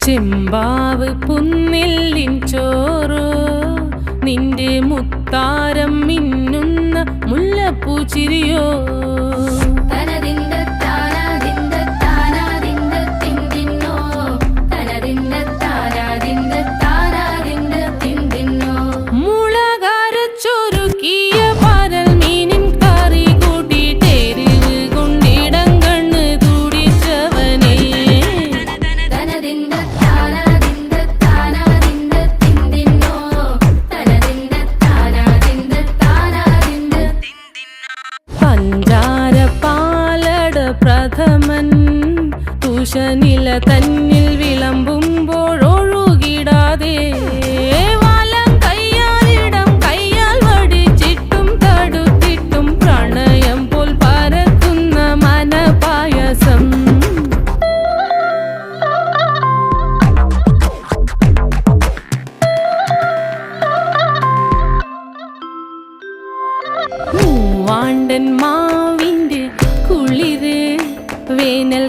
ചെമ്പാവ് പുന്നെല്ലിൻ ചോറോ നിന്റെ മുത്താരം മിന്നുന്ന മുല്ലപ്പൂച്ചിരിയോ പ്രഥമൻ തുഷനില തന്നിൽ വിളമ്പുമ്പോഴൊഴുകിടാതെ വലം കയ്യാലിടം കയ്യാൽ വടിച്ചിട്ടും തടുത്തിട്ടും പ്രണയം പോൽ പരക്കുന്ന മനപായസം മൂവാണ്ടൻ മാവിൻ്റെ കുളിര് വേനൽ